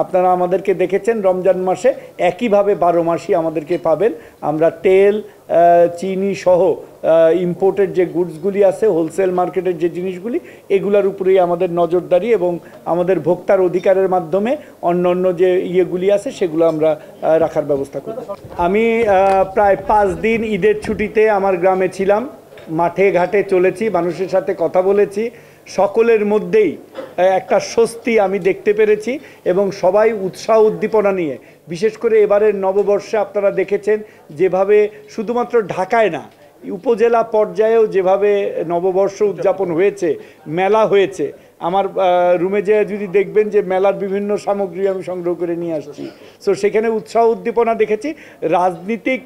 আপনারা আমাদেরকে দেখেছেন রমজান মাসে একইভাবে 12 মাসই আমাদেরকে পাবেন। আমরা তেল, চিনি সহ ইম্পোর্টেড যে গুডসগুলি আছে, হোলসেল মার্কেটের যে জিনিসগুলি, এগুলোর উপরেই আমাদের নজরদারি এবং আমাদের ভোক্তার অধিকারের মাধ্যমে অন্য যে ইয়েগুলি আছে সেগুলো আমরা রাখার ব্যবস্থা করব। আমি প্রায় 5 দিন ঈদের ছুটিতে আমার গ্রামে ছিলাম, মাঠে ঘাটে চলেছি, মানুষের সাথে কথা বলেছি। সকলের মধ্যেই একটা স্বস্তি আমি দেখতে পেরেছি এবং সবাই উৎসাহ উদ্দীপনা নিয়ে, বিশেষ করে এবারের নববর্ষে আপনারা দেখেছেন যেভাবে শুধুমাত্র ঢাকায় না, উপজেলা পর্যায়েও যেভাবে নববর্ষ উদযাপন হয়েছে, মেলা হয়েছে। আমার রুমে যেয়ে যদি দেখবেন যে মেলার বিভিন্ন সামগ্রী আমি সংগ্রহ করে নিয়ে আসছি। সো সেখানে উৎসাহ উদ্দীপনা দেখেছি। রাজনীতিক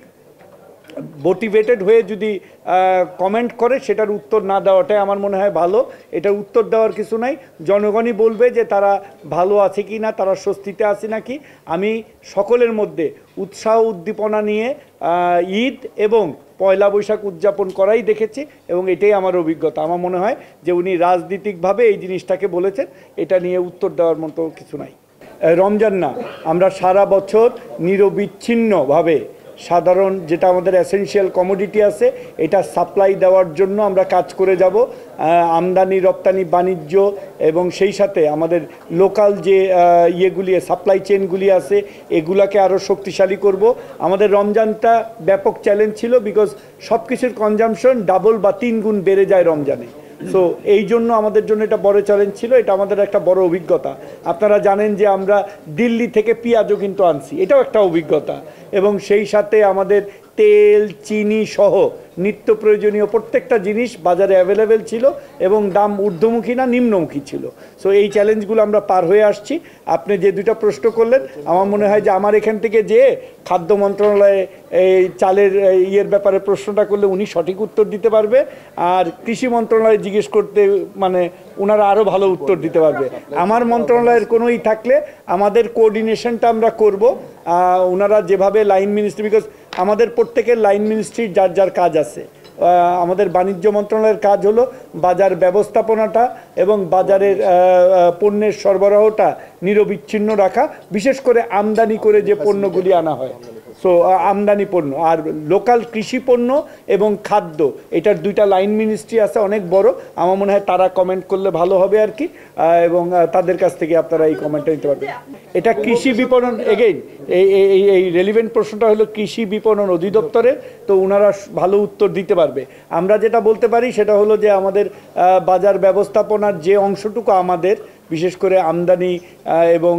মোটিভেটেড হয়ে যদি কমেন্ট করে সেটার উত্তর না দেওয়াটাই আমার মনে হয় ভালো। এটার উত্তর দেওয়ার কিছু নাই, জনগণই বলবে যে তারা ভালো আছে কি না, তারা স্বস্তিতে আছে নাকি। আমি সকলের মধ্যে উৎসাহ উদ্দীপনা নিয়ে ঈদ এবং পয়লা বৈশাখ উদযাপন করাই দেখেছি এবং এটাই আমার অভিজ্ঞতা। আমার মনে হয় যে উনি রাজনীতিকভাবে এই জিনিসটাকে বলেছেন, এটা নিয়ে উত্তর দেওয়ার মতো কিছু নাই। রমজান না, আমরা সারা বছর নিরবিচ্ছিন্নভাবে সাধারণ যেটা আমাদের এসেনশিয়াল কমোডিটি আছে এটা সাপ্লাই দেওয়ার জন্য আমরা কাজ করে যাব। আমদানি রপ্তানি বাণিজ্য এবং সেই সাথে আমাদের লোকাল যে ইয়েগুলি সাপ্লাই চেনগুলি আছে এগুলাকে আরও শক্তিশালী করব। আমাদের রমজানটা ব্যাপক চ্যালেঞ্জ ছিল, বিকজ সব কিছুর কনজামশন ডাবল বা 3 গুণ বেড়ে যায় রমজানে। সো এই জন্য আমাদের জন্য এটা বড় চ্যালেঞ্জ ছিল, এটা আমাদের একটা বড় অভিজ্ঞতা। আপনারা জানেন যে আমরা দিল্লি থেকে পেঁয়াজও কিন্তু আনছি, এটাও একটা অভিজ্ঞতা। এবং সেই সাথে আমাদের তেল, চিনি সহ নিত্য প্রয়োজনীয় প্রত্যেকটা জিনিস বাজারে অ্যাভেলেবেল ছিল এবং দাম ঊর্ধ্বমুখী না নিম্নমুখী ছিল। সো এই চ্যালেঞ্জগুলো আমরা পার হয়ে আসছি। আপনি যে 2টা প্রশ্ন করলেন, আমার মনে হয় যে আমার এখান থেকে যে খাদ্য মন্ত্রণালয়ে এই চালের ইয়ের ব্যাপারে প্রশ্নটা করলে উনি সঠিক উত্তর দিতে পারবে, আর কৃষি মন্ত্রণালয়ে জিজ্ঞেস করতে মানে ওনারা আরও ভালো উত্তর দিতে পারবে। আমার মন্ত্রণালয়ের কোনোই থাকলে আমাদের কোঅর্ডিনেশনটা আমরা করব। ওনারা যেভাবে লাইন মিনিস্ট্রি, বিকজ আমাদের প্রত্যেকের লাইন মিনিস্ট্রির যার যার কাজ আছে। আমাদের বাণিজ্য মন্ত্রণালয়ের কাজ হলো বাজার ব্যবস্থাপনাটা এবং বাজারের পণ্যের সরবরাহটা নিরবিচ্ছিন্ন রাখা, বিশেষ করে আমদানি করে যে পণ্যগুলি আনা হয়। সো আমদানি পণ্য আর লোকাল কৃষি পণ্য এবং খাদ্য, এটার 2টা লাইন মিনিস্ট্রি আছে অনেক বড়। আমার মনে হয় তারা কমেন্ট করলে ভালো হবে আর কি, এবং তাদের কাছ থেকে আপনারা এই কমেন্টটা নিতে পারবেন। এটা কৃষি বিপণন, এগেইন এই রেলিভেন্ট প্রশ্নটা হলো কৃষি বিপণন অধিদপ্তরের, তো ওনারা ভালো উত্তর দিতে পারবে। আমরা যেটা বলতে পারি সেটা হলো যে আমাদের বাজার ব্যবস্থাপনার যে অংশটুকু আমাদের, বিশেষ করে আমদানি এবং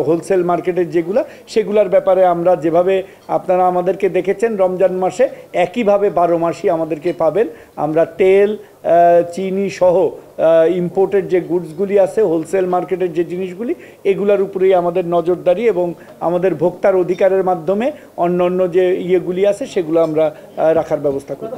হোলসেল মার্কেটের যেগুলো, সেগুলোর ব্যাপারে আমরা যেভাবে আপনারা আমাদেরকে দেখেছেন রমজান মাসে একইভাবে 12 মাসই আমাদেরকে পাবেন। আমরা তেল, চিনি সহ ইম্পোর্টেড যে গুডসগুলি আছে, হোলসেল মার্কেটের যে জিনিসগুলি, এগুলোর উপরেই আমাদের নজরদারি এবং আমাদের ভোক্তার অধিকারের মাধ্যমে অন্য যে ইয়েগুলি আছে সেগুলো আমরা রাখার ব্যবস্থা করব।